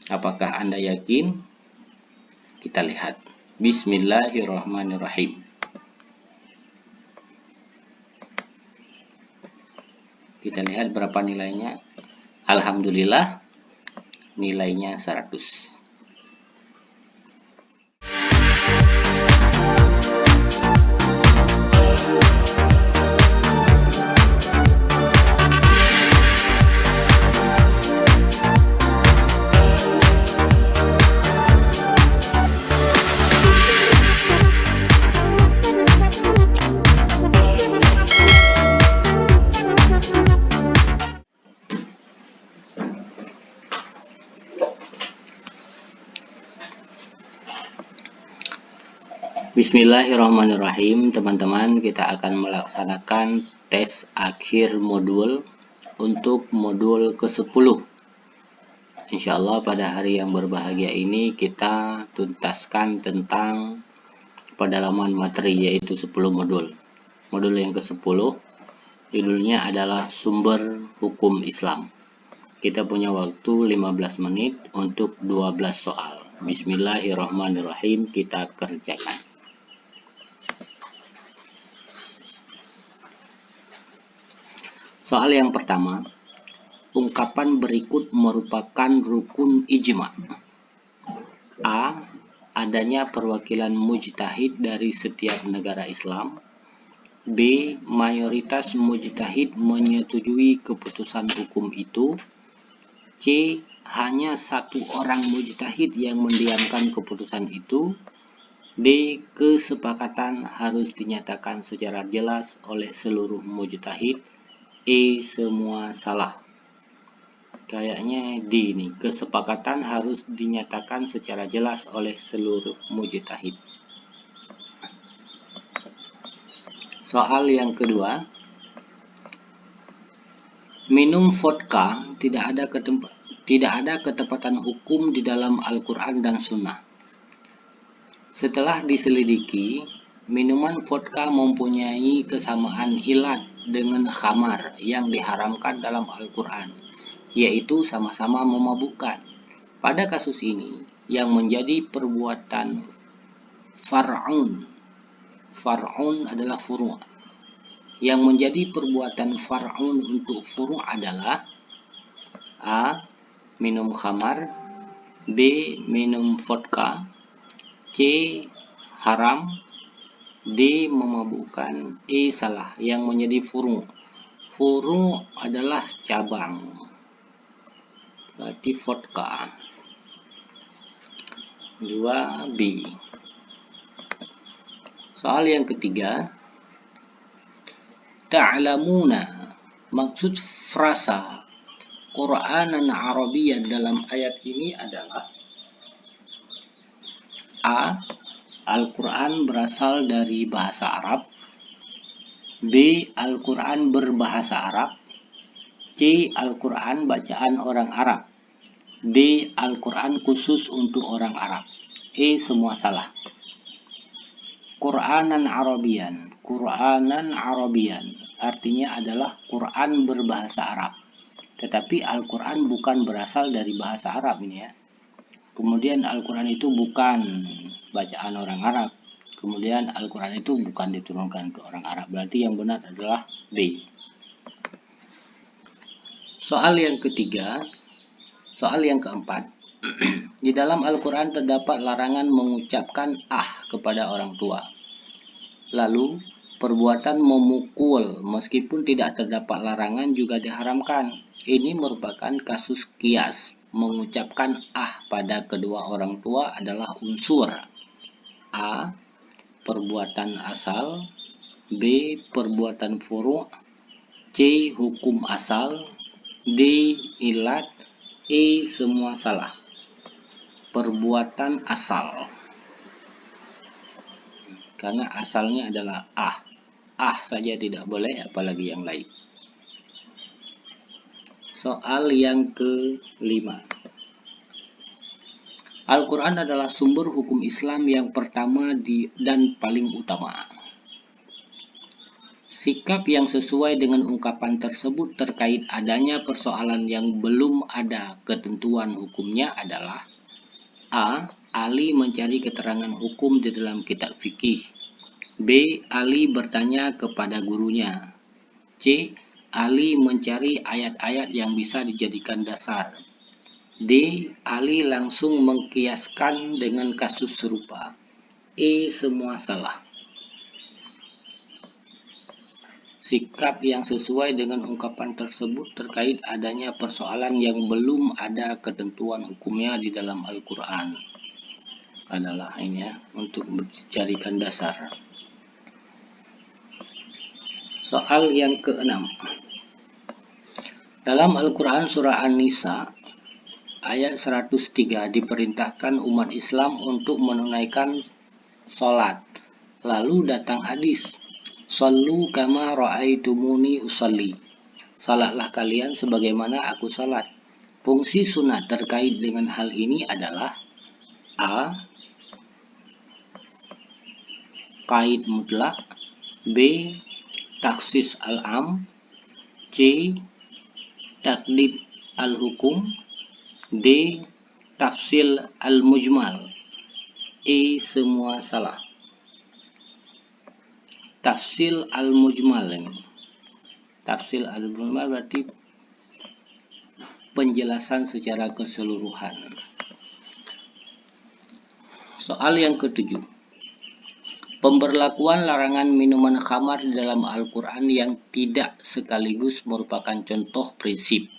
Apakah Anda yakin? Kita lihat. Bismillahirrahmanirrahim. Kita lihat berapa nilainya. Alhamdulillah, nilainya 100. Bismillahirrahmanirrahim, teman-teman, kita akan melaksanakan tes akhir modul untuk modul ke-10. Insya Allah pada hari yang berbahagia ini kita tuntaskan tentang pendalaman materi, yaitu 10 modul. Modul yang ke-10 judulnya adalah sumber hukum Islam. Kita punya waktu 15 menit untuk 12 soal. Bismillahirrahmanirrahim, kita kerjakan. Soal yang pertama, ungkapan berikut merupakan rukun ijma. A. Adanya perwakilan mujtahid dari setiap negara Islam. B. Mayoritas mujtahid menyetujui keputusan hukum itu. C. Hanya satu orang mujtahid yang mendiamkan keputusan itu. D. Kesepakatan harus dinyatakan secara jelas oleh seluruh mujtahid. E. Semua salah. Kayaknya D nih, kesepakatan harus dinyatakan secara jelas oleh seluruh mujtahid. Soal yang kedua, minum vodka tidak ada ketepatan hukum di dalam Al-Quran dan Sunnah. Setelah diselidiki, minuman vodka mempunyai kesamaan ilat dengan khamar yang diharamkan dalam Al-Quran, yaitu sama-sama memabukkan. Pada kasus ini, yang menjadi perbuatan far'un adalah furu'. Yang menjadi perbuatan far'un untuk furu' adalah A. Minum khamar. B. Minum vodka. C. Haram. D. Memabukkan. E. Salah. Yang menjadi furu'. Furu' adalah cabang. Berarti vodka. 2B. Soal yang ketiga, ta'lamuna, maksud frasa Qur'anan Arabiyyan dalam ayat ini adalah A. Al-Quran berasal dari bahasa Arab. B. Al-Quran berbahasa Arab. C. Al-Quran bacaan orang Arab. D. Al-Quran khusus untuk orang Arab. E. Semua salah. Qur'anan Arabiyyan artinya adalah Quran berbahasa Arab. Tetapi Al-Quran bukan berasal dari bahasa Arab ini ya. Kemudian Al-Quran itu bukan bacaan orang Arab. Kemudian Al-Quran itu bukan diturunkan ke orang Arab. Berarti yang benar adalah B. Soal yang keempat. Di dalam Al-Quran terdapat larangan mengucapkan kepada orang tua. Lalu, perbuatan memukul meskipun tidak terdapat larangan juga diharamkan. Ini merupakan kasus qiyas. Mengucapkan pada kedua orang tua adalah unsur A. Perbuatan asal. B. Perbuatan furu'. C. Hukum asal. D. Ilat. E. Semua salah. Perbuatan asal. Karena asalnya adalah saja tidak boleh, apalagi yang lain. Soal yang kelima. Al-Quran adalah sumber hukum Islam yang pertama dan paling utama. Sikap yang sesuai dengan ungkapan tersebut terkait adanya persoalan yang belum ada ketentuan hukumnya adalah A. Ali mencari keterangan hukum di dalam kitab fikih. B. Ali bertanya kepada gurunya. C. Ali mencari ayat-ayat yang bisa dijadikan dasar. D. Ali langsung mengkiaskan dengan kasus serupa. E. Semua salah. Sikap yang sesuai dengan ungkapan tersebut terkait adanya persoalan yang belum ada ketentuan hukumnya di dalam Al-Quran adalah ini ya, untuk dijadikan dasar. Soal yang ke-6. Dalam Al-Quran surah An-Nisa ayat 103 diperintahkan umat Islam untuk menunaikan sholat. Lalu datang hadis, "Shallu kama ra'aitumuni usalli." Salatlah kalian sebagaimana aku salat. Fungsi sunat terkait dengan hal ini adalah A. Qaid mutlak. B. Taksis al-am. C. Taklid al-hukum. D. Tafsil al-mujmal. E. Semua salah. Tafsil al-mujmal ini. Tafsil al-mujmal berarti penjelasan secara keseluruhan. Soal yang ke-7. Pemberlakuan larangan minuman khamar di dalam Al-Quran yang tidak sekaligus merupakan contoh prinsip.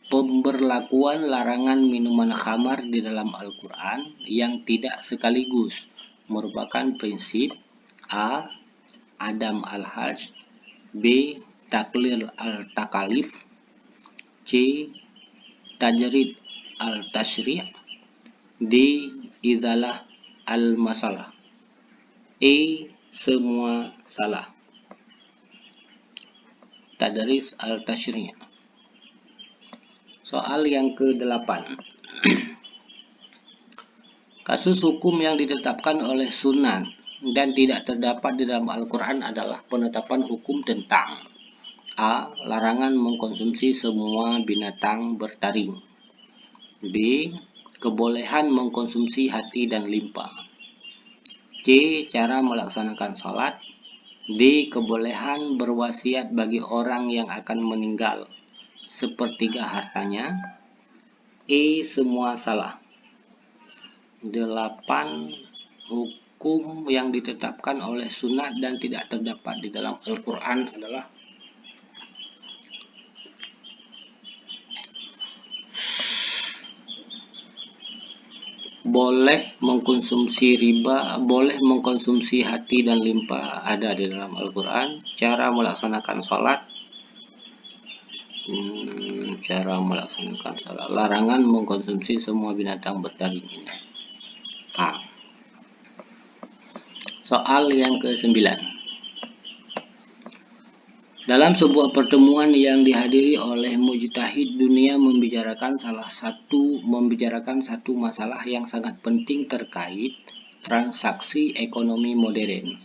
Pemberlakuan larangan minuman khamar di dalam Al-Quran yang tidak sekaligus merupakan prinsip A. Adam al-Hajj. B. Taklil al-takalif. C. Tajrid al-tashri'. D. Izalah al-masalah. E. Semua salah. Tadris al-tashri'. Soal yang ke-8. Kasus hukum yang ditetapkan oleh Sunan dan tidak terdapat di dalam Al-Quran adalah penetapan hukum tentang A. Larangan mengkonsumsi semua binatang bertaring. B. Kebolehan mengkonsumsi hati dan limpa. C. Cara melaksanakan sholat. D. Kebolehan berwasiat bagi orang yang akan meninggal sepertiga hartanya. E. Semua salah. 8. Hukum yang ditetapkan oleh sunat dan tidak terdapat di dalam Al-Quran adalah boleh mengkonsumsi riba, boleh mengkonsumsi hati dan limpa ada di dalam Al-Quran. Cara melaksanakan sholat, larangan mengkonsumsi semua binatang bertaring ini. A. Soal yang ke-9. Dalam sebuah pertemuan yang dihadiri oleh mujtahid dunia membicarakan satu masalah yang sangat penting terkait transaksi ekonomi modern.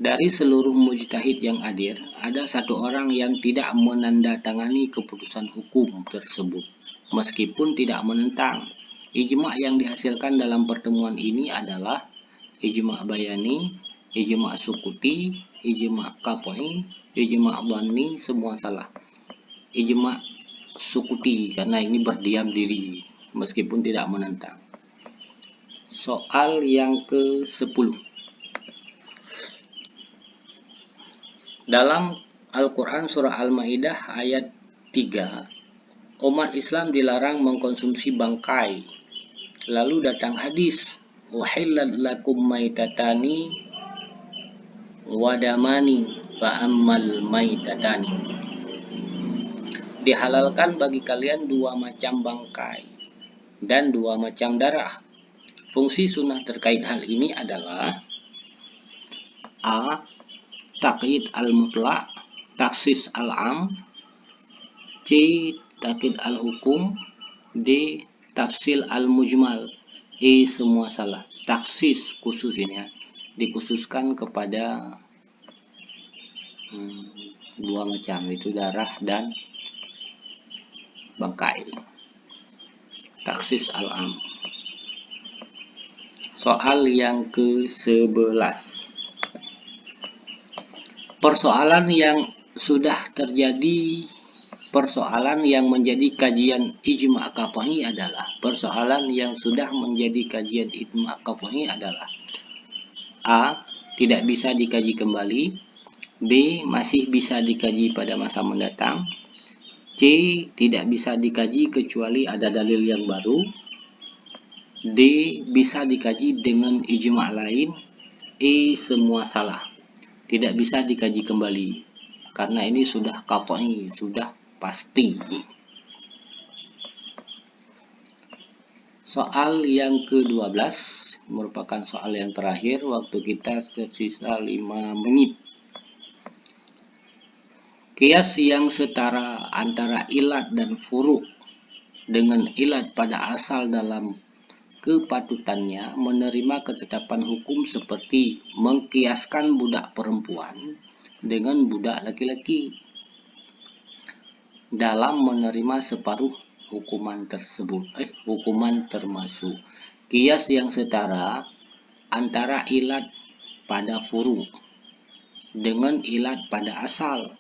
Dari seluruh mujtahid yang hadir, ada satu orang yang tidak menandatangani keputusan hukum tersebut, meskipun tidak menentang. Ijma' yang dihasilkan dalam pertemuan ini adalah ijma' bayani, ijma' sukuti, ijma' qat'i, ijma' dhanni, semua salah. Ijma' sukuti karena ini berdiam diri meskipun tidak menentang. Soal yang ke-10. Dalam Al-Quran surah Al-Maidah ayat 3, umat Islam dilarang mengkonsumsi bangkai. Lalu datang hadis, "Uhillat lakum maitatani wadamani fa'ammal maitatani." Dihalalkan bagi kalian 2 macam bangkai dan 2 macam darah. Fungsi sunnah terkait hal ini adalah A. Taqyid al-mutlaq, taksis al-am. C. Taklid al-hukum. D. Tafsil al-mujmal. E. Semua salah. Taksis khusus ini ya, dikhususkan kepada Dua macam, itu darah dan bangkai. Taksis al-am. Soal yang ke-11. Persoalan yang sudah terjadi, persoalan yang menjadi kajian ijma' qat'i adalah, persoalan yang sudah menjadi kajian ijma' qat'i adalah A. Tidak bisa dikaji kembali. B. Masih bisa dikaji pada masa mendatang. C. Tidak bisa dikaji kecuali ada dalil yang baru. D. Bisa dikaji dengan ijma' lain. E. Semua salah. Tidak bisa dikaji kembali. Karena ini sudah qat'i, sudah pasti. Soal yang ke-12 merupakan soal yang terakhir. Waktu kita tersisa 5 menit. Kias yang setara antara ilat dan furu' dengan ilat pada asal dalam kepatutannya menerima ketetapan hukum seperti mengkiaskan budak perempuan dengan budak laki-laki dalam menerima separuh hukuman tersebut. Hukuman termasuk kias yang setara antara ilat pada furu' dengan ilat pada asal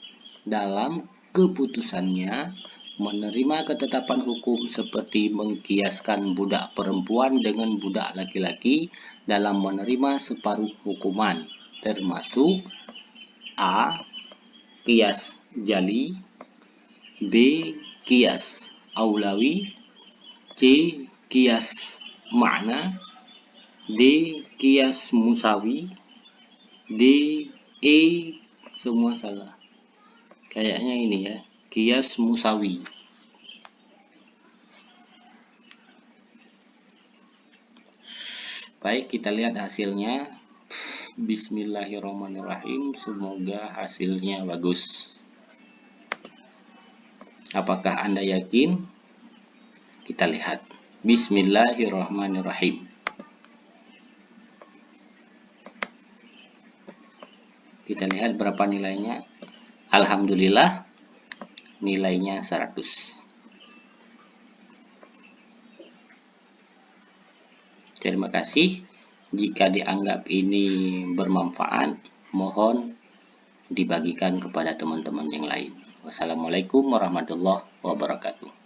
dalam keputusannya menerima ketetapan hukum seperti mengkiaskan budak perempuan dengan budak laki-laki dalam menerima separuh hukuman, termasuk A. Kias jali, B. Kias aulawi, C. Kias makna, D. Kias musawi, D. E. Semua salah. Kayaknya ini ya, kias musawi. Baik, kita lihat hasilnya. Bismillahirrahmanirrahim. Semoga hasilnya bagus. Apakah Anda yakin? Kita lihat. Bismillahirrahmanirrahim. Kita lihat berapa nilainya. Alhamdulillah, nilainya 100. Terima kasih. Jika dianggap ini bermanfaat, mohon dibagikan kepada teman-teman yang lain. Wassalamualaikum warahmatullahi wabarakatuh.